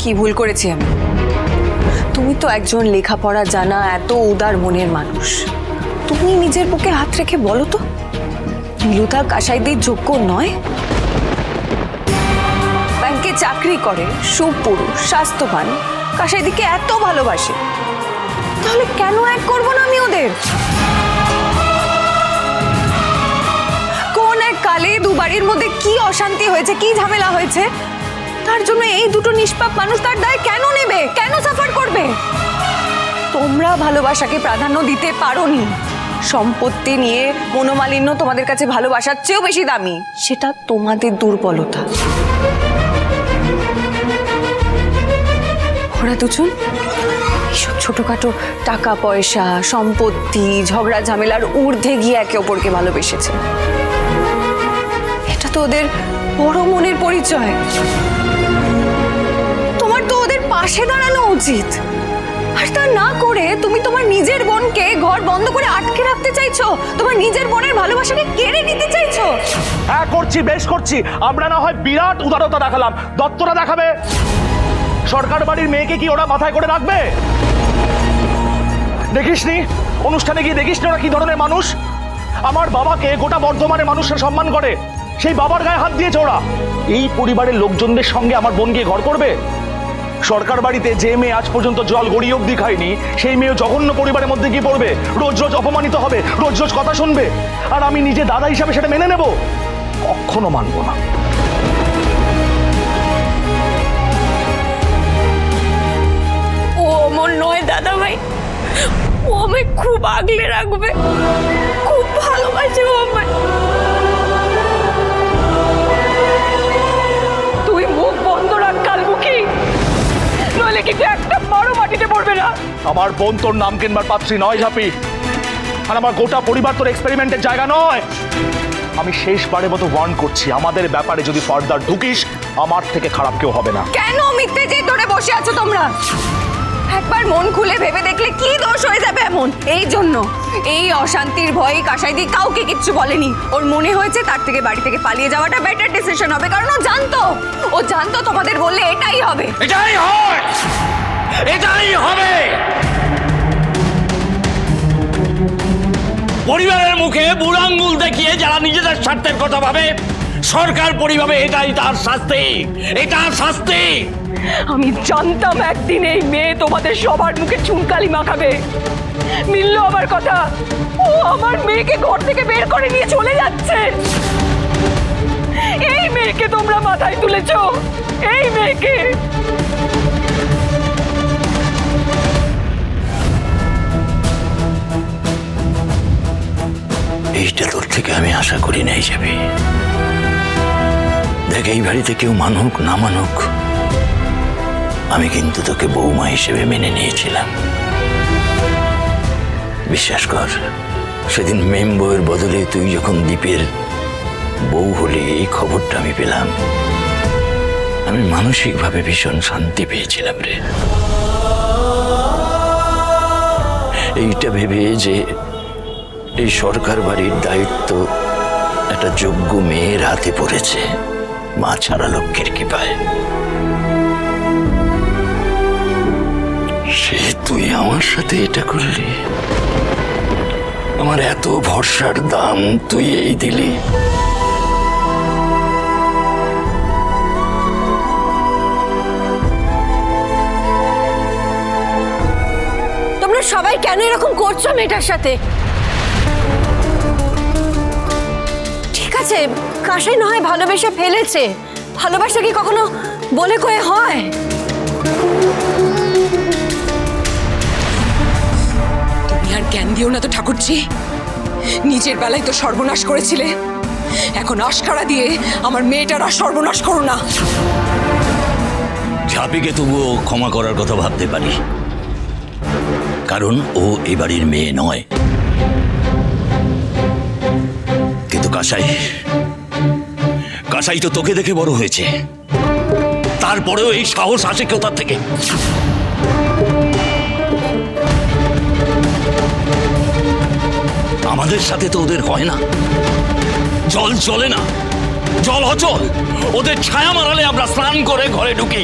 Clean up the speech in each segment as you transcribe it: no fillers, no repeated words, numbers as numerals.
কি ভুল করেছি আমি? তুমি তো একজন লেখাপড়া জানা এত উদার মনের মানুষ, তুমি নিজের বুকে হাত রেখে বলো তো, নীলুদা কাসাইদের যোগ্য নয়? ব্যাংকে চাকরি করে, সুপুরুষ, স্বাস্থ্যবান, কাসাইদিকে এত ভালোবাসে, তাহলে কেন এক করবো না আমি ওদের? কোন এক কালে দু বাড়ির মধ্যে কি অশান্তি হয়েছে, কি ঝামেলা হয়েছে, তার জন্য এই দুটো নিষ্পাপ মানুষ তার দায় কেন নেবে, কেন সাফার করবে? তোমরা ভালোবাসাকে প্রাধান্য দিতে পারোনি। সম্পত্তি নিয়ে মনোমালিন্য তোমাদের কাছে ভালোবাসার চেয়েও বেশি দামি, সেটা তোমাদের দুর্বলতা। ওরা দুজন এইসব ছোটখাটো টাকা পয়সা, সম্পত্তি, ঝগড়া ঝামেলার ঊর্ধ্বে গিয়ে একে অপরকে ভালোবেসেছে। এটা তো ওদের বড় মনের পরিচয়। তোমার তো ওদের পাশে দাঁড়ানো উচিত। আর তা না করে তুমি তোমার নিজের বোনকে ঘর বন্ধ করে আটকে রাখতে চাইছো, তোমার নিজের বোনের ভালোবাসাকে কেড়ে নিতে চাইছো। হ্যাঁ করছি, বেশ করছি। আমরা না হয় বিরাট উদারতা দেখালাম, দত্তরা দেখাবে? সরকার বাড়ির মেয়েকে কি ওরা মাথায় করে রাখবে? দেখিসনি অনুষ্ঠানে গিয়ে, দেখিসনি ওরা কি ধরনের মানুষ? আমার বাবাকে গোটা বর্ধমানের মানুষরা সম্মান করে, সেই বাবার গায়ে হাত দিয়েছে ওরা। এই পরিবারের লোকজনদের সঙ্গে আমার বোন গিয়ে ঘর করবে? সরকার বাড়িতে যে মেয়ে আজ পর্যন্ত জল গড়ি অব্দি খায়নি, সেই মেয়ে জঘন্য পরিবারের মধ্যে গিয়ে পড়বে, রোজ রোজ অপমানিত হবে, রোজ রোজ কথা শুনবে, আর আমি নিজে দাদা হিসাবে সেটা মেনে নেব? কখনো মানবো না। ও অমন নয় দাদা ভাই, ও আমায় খুব আগলে রাখবে, খুব ভালোবাসে ও আমায়। তুই মুখ বন্ধ রাখ কালমুখী, নইলে কিন্তু একটা বড় মাটিতে পড়বে না। আমার বোন তোর নাম কিনবার পাত্রী নয় ঝাপি, আর আমার গোটা পরিবার তোর এক্সপেরিমেন্টের জায়গা নয়। আমি শেষবারের মতো ওয়ার্ন করছি, আমাদের ব্যাপারে যদি ফার্দার ঢুকিস, আমার থেকে খারাপ কেউ হবে না। কেন মিথ্যে যে ধরে বসে আছো তোমরা? একবার মন খুলে ভেবে দেখলে কি দোষ হয়ে যাবে এমন? এই জন্য এই অশান্তির ভয়ে কাসাইদি কাউকে কিচ্ছু বলেনি। ওর মনে হয়েছে তার থেকে বাড়ি থেকে পালিয়ে যাওয়াটা বেটার ডিসিশন হবে, কারণ ও জানতো তোমাদের বললে এটাই হবে। এটাই হয়, এটাই হবে। পরিবারের মুখে বুড়ো আঙ্গুল দেখিয়ে যারা নিজেদের স্বার্থের কথা ভাবে, সরকার পরিভাবে, এটাই তার শাস্তি, এটা শাস্তি। আমি জানতাম একদিন এই মেয়ে তোমাদের সবার মুখে চুনকালি মাখাবে। মিললো আমার কথা, ও আমার মেয়েকে ঘর থেকে বের করে নিয়ে চলে যাচ্ছে। এই মেয়েকে তোমরা মাথায় তুলেছো, এই মেয়েকে। এইটা তোর থেকে আমি আশা করি নাই যাবে। দেখ, এই বাড়িতে কেউ মানুক না মানুক, আমি কিন্তু তোকে বৌমা হিসেবে মেনে নিয়েছিলাম। বিশ্বাস কর, সেদিন মেম বউয়ের বদলে তুই যখন দীপের বউ হলি, এই খবরটা আমি পেলাম, আমি মানসিকভাবে ভীষণ শান্তি পেয়েছিলাম রে। এইটা ভেবে যে এই সরকার বাড়ির দায়িত্ব একটা যোগ্য মেয়ের হাতে পড়েছে, মা ছাড়া লক্ষ্যের কৃপায়, সে তুই আমার সাথে এটা করলি। আমার এত ভরসার দাম তুই এই দিলি। তোমরা সবাই কেন এরকম করছো মেয়েটার সাথে? ঠিক আছে, কাশাই না হয় ভালোবেসে ফেলেছে, ভালোবাসা কি কখনো বলে কয়ে হয়? তুমি আর জ্ঞান দিও না তো ঠাকুরজি, নিজের বেলায় তো সর্বনাশ করেছিলে, এখন আশকারা দিয়ে আমার মেয়েটার আর সর্বনাশ করো না। ঝাপিকে তবুও ক্ষমা করার কথা ভাবতে পারি, কারণ ও এ বাড়ির মেয়ে নয়। কিন্তু কাসাই তো তোকে দেখে বড় হয়েছে, তারপরেও এই সাহস আসে কোথা থেকে? আমাদের সাথে তো ওদের হয় না, চলে না। জল অচল, ওদের ছায়া মারালে আমরা স্নান করে ঘরে ঢুকি,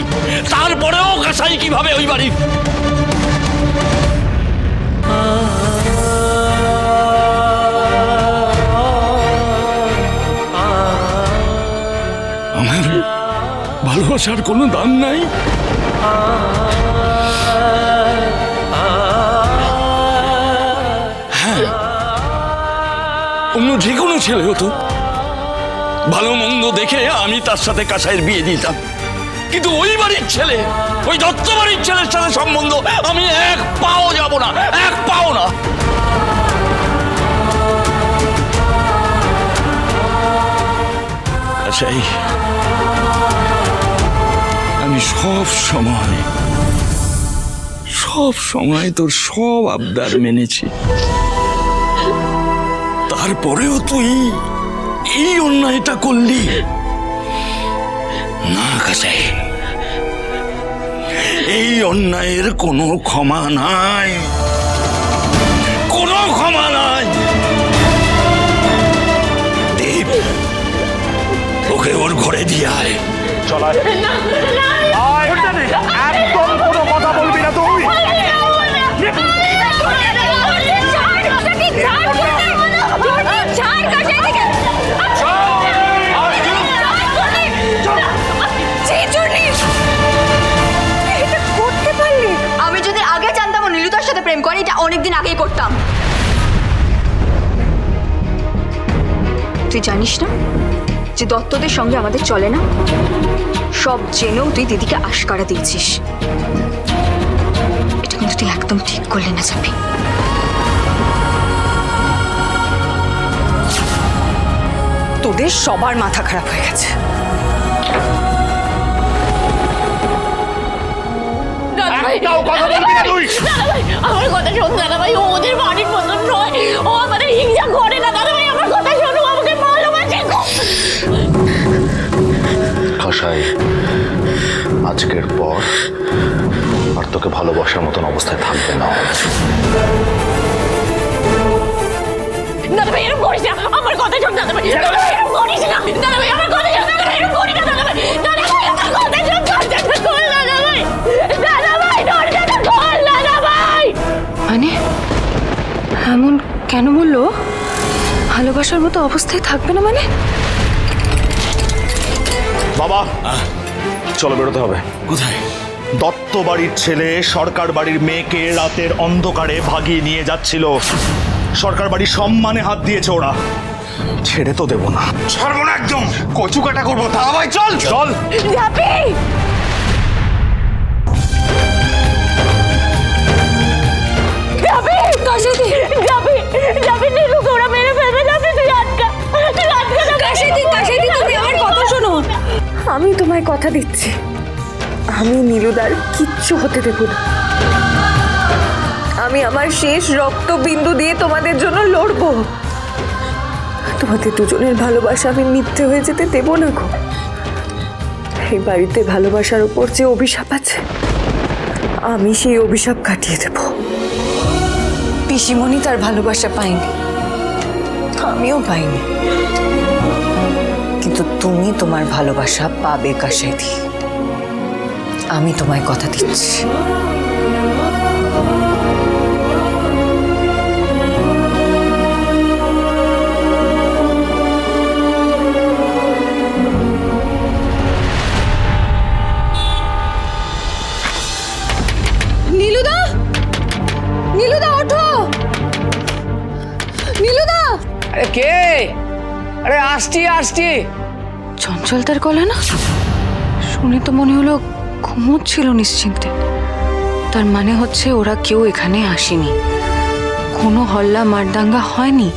তারপরেও কাসাই কিভাবে ওই বাড়ি? আমার ভালোবাসার কোনো দাম নাই। হ্যাঁ, অন্য যে কোনো ছেলে হতো, ভালো মন্দ দেখে আমি তার সাথে কাসাইয়ের বিয়ে দিতাম, কিন্তু ওই বাড়ির ছেলে, ওই দত্ত বাড়ির ছেলের সাথে সম্বন্ধ আমি এক পাও যাব না, এক পাও না। কাসাই, আমি সব সময় তোর সব আবদার মেনেছি, তারপরেও তুই এই অন্যায়টা করলি না কাসাই। এই অন্যায়ের কোনো ক্ষমা নাই, কোনো ক্ষমা নাই। দেব, ওকে ওর ঘরে দিয়ে আয়। চল আয়। আয়, একদম কোনো কথা বলবি না তুই। আমি যদি আগে জানতাম ও নীলুদার সাথে প্রেম করে, এটা অনেকদিন আগেই করতাম। তুই জানিস না যে দত্তদের সঙ্গে আমাদের চলে না? সব জেনেও তুই দিদিকে আশকারা দিয়েছিস। এটা কিন্তু তুই একদম ঠিক করলি না চাপি। তোদের সবার মাথা খারাপ হয়ে গেছে। একটাও কথা বলবি না তুই। আমার কথা শোন দাদা ভাই, ও ওদের বাড়ির মতন নয়, ও আমাদের হিংসা করে না দাদা ভাই, আমার কথা শোনো, আমাকে ভালোবাসে। কাসাই, আজকের পর আর তোকে ভালোবাসার মতন অবস্থায় থাকবে না। দাদা ভাই এরকম করিস না, আমার কথা শোন দাদা ভাই, দাদা ভাই এরকম করিস না, দাদা ভাই আমার কথা শোন, দাদা ভাই এরকম করিস না, দাদা ভাই, দাদা ভাই আমার কথা শোন, দরজাটা খোল দাদা ভাই, দাদা ভাই দরজাটা খোল দাদা ভাই। মানে এমন কেন বললো? ভালোবাসার মতো অবস্থায় থাকবে না মানে? বাবা, চলো বেরোতে হবে। কোথায়? দত্ত বাড়ির ছেলে সরকার বাড়ির মেয়েকে রাতের অন্ধকারে ভাগিয়ে নিয়ে যাচ্ছিল। সরকার বাড়ির সম্মানে হাত দিয়েছে ওরা, ছেড়ে তো দেবো না। ছাড়বো না একদম, কচু কাটা করবো। তা ভাই চল চল। যাবি যাবি কাশিদি, যাবি যাবি, নীলুকে ওরা মেরে ফেলবে, যাবি তুই আটকা, তুই আটকা। কাশিদি, তুমি আমার কথা শোনো। আমি তোমায় কথা দিচ্ছি, আমি নীলুদার কিচ্ছু হতে দেব না। আমি আমার শেষ রক্তবিন্দু দিয়ে তোমাদের জন্য লড়বো। তোমাদের দুজনের ভালোবাসা আমি মিথ্যে হয়ে যেতে দেব না গো। এই বাড়িতে ভালোবাসার উপর যে অভিশাপ আছে, আমি সেই অভিশাপ কাটিয়ে দেব। পিসিমণি তার ভালোবাসা পায়নি, আমিও পাইনি, কিন্তু তুমি তোমার ভালোবাসা পাবে কাশাইদি। আমি তোমায় কথা দিচ্ছি। নীলুদা, নীলুদা ওঠো, নীলুদা। আরে কে? আরে আসছি। চঞ্চল তার গলা না শুনে তো মনে হলো ঘুমোচ্ছিল নিশ্চিন্তে। তার মানে হচ্ছে ওরা কেউ এখানে আসেনি, কোনো হল্লা মারদাঙ্গা হয়নি।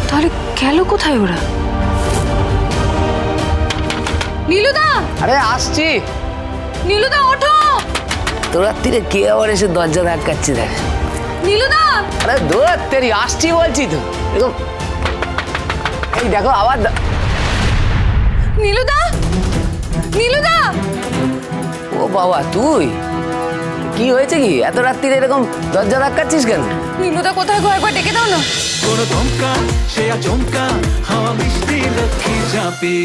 তাহলে গেল কোথায় ওরা? নীলুদা, আরে আসছি। নীলুদা ওঠো। তোর তীরে কে আবার এসে দরজা ধাক্কাচ্ছে দেখ। নীলুদা, আরে দূর তেরি, আসছি বলছি তো। এরকম এই দেখো আবার নীলুদা, নীলুদা। ও বাবা তুই কি হয়েছে কি এত রাত্রিরে এরকম দরজা ধাক্কাচ্ছিস কেন? নীলুদা কোথায় গো, একবার ডেকে দাও না। কোনো চমকা সে আচমকা হাওয়া মিষ্টি লক্ষ্মী চাপি